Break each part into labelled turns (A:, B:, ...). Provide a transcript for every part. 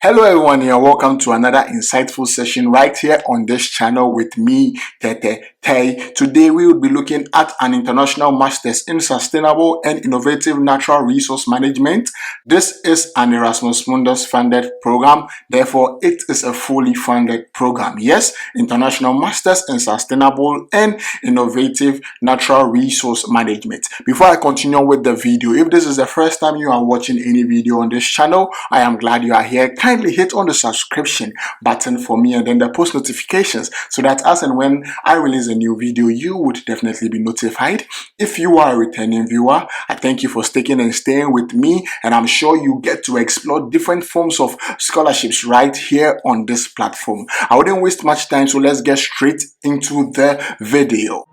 A: Hello everyone here, welcome to another insightful session right here on this channel with me, Tete Tay. Today we will be looking at an international master's in sustainable and innovative natural resource management. This is an Erasmus Mundus funded program, therefore it is a fully funded program. Yes, international masters in sustainable and innovative natural resource management. Before I continue with the video, if this is the first time you are watching any video on this channel, I am glad you are here. Kindly hit on the subscription button for me and then the post notifications so that as and when I release a new video, you would definitely be notified. If you are a returning viewer, I thank you for sticking and staying with me, and I'm sure you get to explore different forms of scholarships right here on this platform. I wouldn't waste much time, so let's get straight into the video.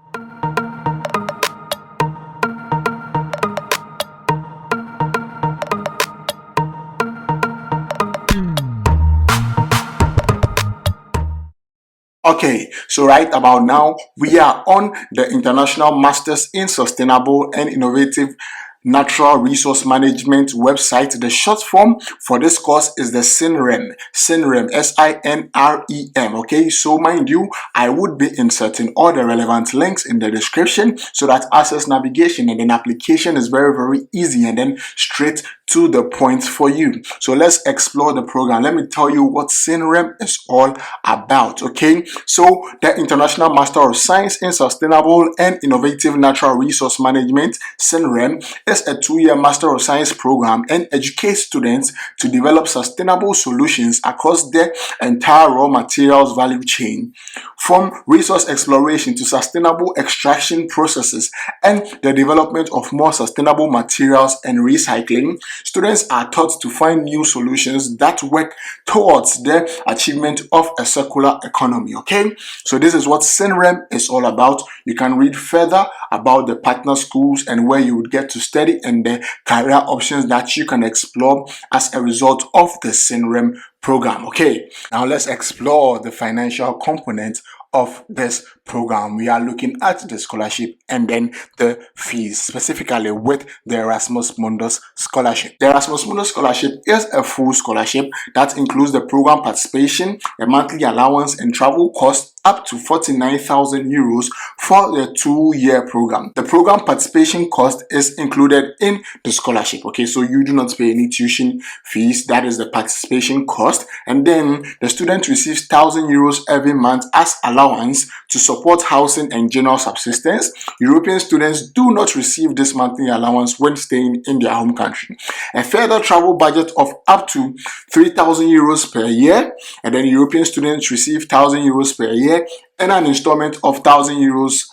A: Okay, so right about now, we are on the International Masters in Sustainable and Innovative Natural Resource Management website. The short form for this course is the SINReM. SINReM, SINREM. Okay, so mind you, I would be inserting all the relevant links in the description so that access, navigation, and then application is very easy and then straight to the point for you. So let's explore the program. Let me tell you what SINReM is all about. Okay, so the International Master of Science in Sustainable and Innovative Natural Resource Management, SINReM, is a 2-year Master of Science program and educates students to develop sustainable solutions across the entire raw materials value chain, from resource exploration to sustainable extraction processes and the development of more sustainable materials and recycling. Students are taught to find new solutions that work towards the achievement of a circular economy. Okay, so this is what SINReM is all about. You can read further about the partner schools and where you would get to study and the career options that you can explore as a result of the SINReM program. Okay, now let's explore the financial component of this program. We are looking at the scholarship and then the fees, specifically with the Erasmus Mundus scholarship. The Erasmus Mundus scholarship is a full scholarship that includes the program participation, a monthly allowance, and travel costs up to 49,000 euros for the 2-year program. The program participation cost is included in the scholarship. Okay, so you do not pay any tuition fees. That is the participation cost, and then the student receives 1,000 euros every month as allowance to support housing and general subsistence. European students do not receive this monthly allowance when staying in their home country. A further travel budget of up to 3,000 euros per year, and then European students receive 1,000 euros per year, and an installment of 1,000 euros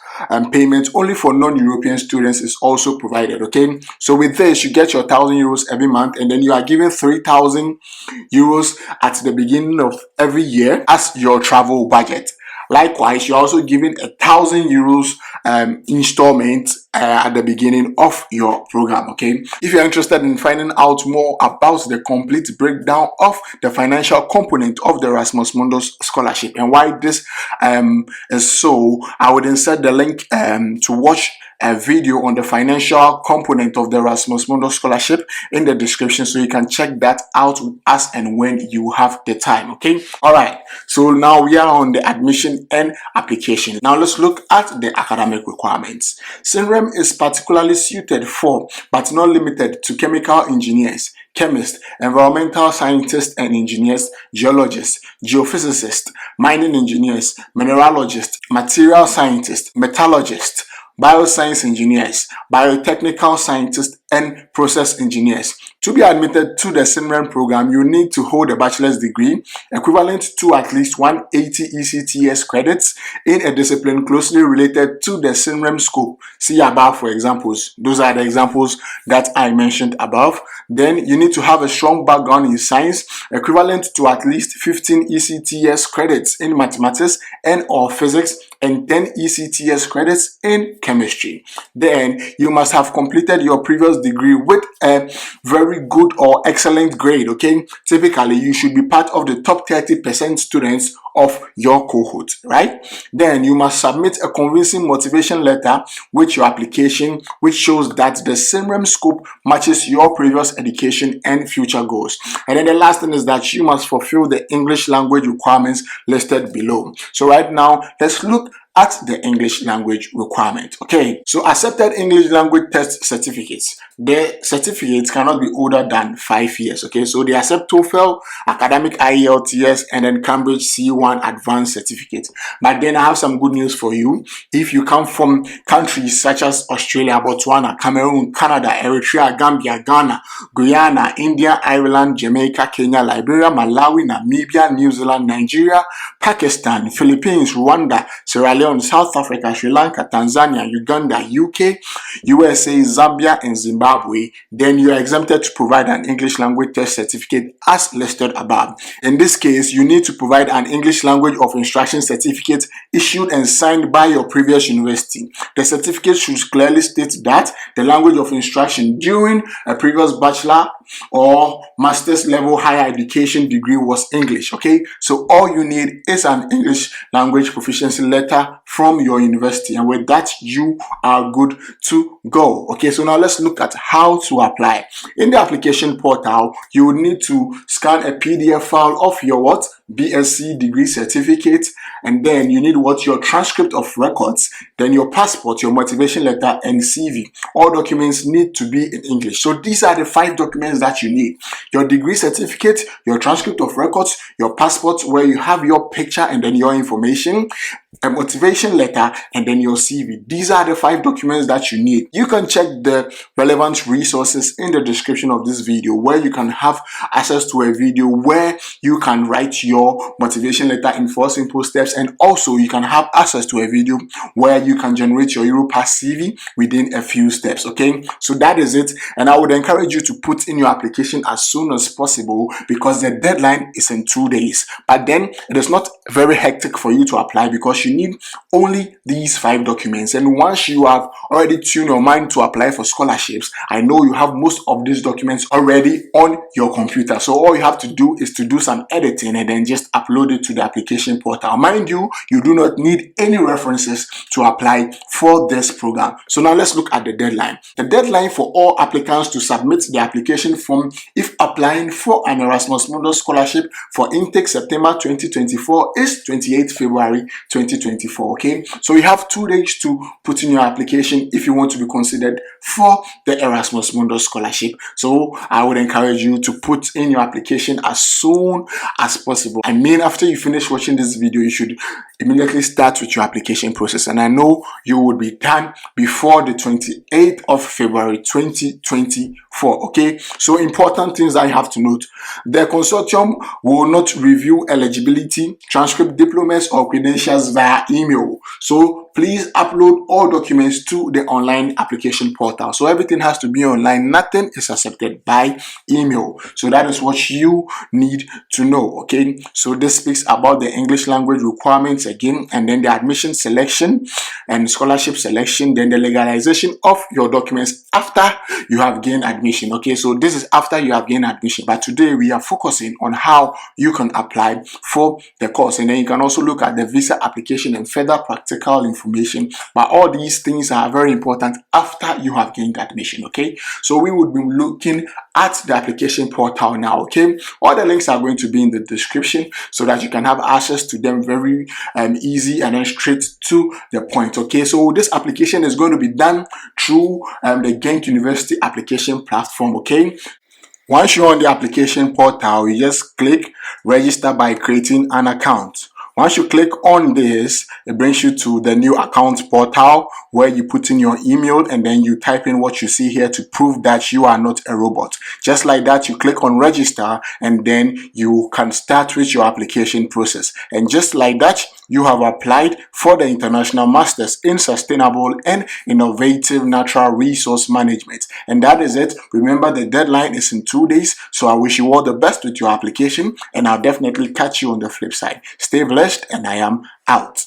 A: payment only for non-European students is also provided. Okay, so with this you get your 1,000 euros every month, and then you are given 3,000 euros at the beginning of every year as your travel budget. Likewise, you're also given 1,000 euros installment at the beginning of your program. Okay, if you're interested in finding out more about the complete breakdown of the financial component of the Erasmus Mundus scholarship and why this is so, I would insert the link to watch a video on the financial component of the Erasmus Mundus scholarship in the description, so you can check that out as and when you have the time. Okay, all right, so now we are on the admission and application. Now let's look at the academic requirements. SINReM is particularly suited for, but not limited to, chemical engineers, chemists, environmental scientists and engineers, geologists, geophysicists, mining engineers, mineralogists, material scientists, metallurgists, bioscience engineers, biotechnical scientists, and process engineers. To be admitted to the SINReM program, you need to hold a bachelor's degree equivalent to at least 180 ECTS credits in a discipline closely related to the SINReM scope. See above for examples. Those are the examples that I mentioned above. Then you need to have a strong background in science equivalent to at least 15 ECTS credits in mathematics and or physics, and 10 ECTS credits in chemistry. Then you must have completed your previous degree with a very good or excellent grade, okay? Typically, you should be part of the top 30% students of your cohort, right? Then you must submit a convincing motivation letter with your application, which shows that the SINReM scope matches your previous education and future goals. And then the last thing is that you must fulfill the English language requirements listed below. So right now, let's look at the English language requirement. Okay, so accepted English language test certificates. The certificates cannot be older than 5 years. Okay, so they accept TOEFL, academic IELTS, and then Cambridge C1 advanced certificate. But then I have some good news for you. If you come from countries such as Australia, Botswana, Cameroon, Canada, Eritrea, Gambia, Ghana, Guyana, India, Ireland, Jamaica, Kenya, Liberia, Malawi, Namibia, New Zealand, Nigeria, Pakistan, Philippines, Rwanda, Sierra Leone, South Africa, Sri Lanka, Tanzania, Uganda, UK, USA, Zambia, and Zimbabwe, then you are exempted to provide an English language test certificate as listed above. In this case, you need to provide an English language of instruction certificate issued and signed by your previous university. The certificate should clearly state that the language of instruction during a previous bachelor or master's level higher education degree was English. Okay, so all you need is an English language proficiency letter from your university, and with that you are good to go. Okay, so now let's look at how to apply. In the application portal, you will need to scan a PDF file of your BSc degree certificate, and then you need your transcript of records, then your passport, your motivation letter, and CV. All documents need to be in English. So these are the 5 documents that you need: your degree certificate, your transcript of records, your passport where you have your picture and then your information, a motivation letter, and then your CV. These are the 5 documents that you need. You can check the relevant resources in the description of this video, where you can have access to a video where you can write your motivation letter in 4 simple steps, and also you can have access to a video where you can generate your Europass CV within a few steps. Okay, so that is it, and I would encourage you to put in your application as soon as possible because the deadline is in 2 days. But then it is not very hectic for you to apply because you need only these 5 documents, and once you have already tuned your mind to apply for scholarships, I know you have most of these documents already on your computer. So all you have to do is to do some editing and then just upload it to the application portal. Mind you, you do not need any references to apply for this program. So now let's look at the deadline. The deadline for all applicants to submit the application form if applying for an Erasmus Mundus scholarship for intake September 2024 is 28th February 2024. Okay, so you have 2 days to put in your application if you want to be considered for the Erasmus Mundus scholarship. So I would encourage you to put in your application as soon as possible. I mean, after you finish watching this video, you should immediately start with your application process, and I know you would be done before the 28th of February 2024. Okay, so important things that you have to note: the consortium will not review eligibility, transcript, diplomas, or credentials via email. So please upload all documents to the online application portal. So everything has to be online. Nothing is accepted by email. So that is what you need to know. Okay, so this speaks about the English language requirements again, and then the admission selection and scholarship selection, then the legalization of your documents after you have gained admission. Okay, so this is after you have gained admission, but today we are focusing on how you can apply for the course, and then you can also look at the visa application and further practical information. But all these things are very important after you have gained admission. Okay, so we would be looking at the application portal now. Okay, all the links are going to be in the description so that you can have access to them very easy and then straight to the point. Okay, so this application is going to be done through the Genk University application platform. Okay, once you're on the application portal, you just click register by creating an account. Once you click on this, it brings you to the new account portal where you put in your email and then you type in what you see here to prove that you are not a robot. Just like that, you click on register and then you can start with your application process. And just like that, you have applied for the International Masters in Sustainable and Innovative Natural Resource Management. And that is it. Remember, the deadline is in 2 days. So I wish you all the best with your application, and I'll definitely catch you on the flip side. Stay blessed, and I am out.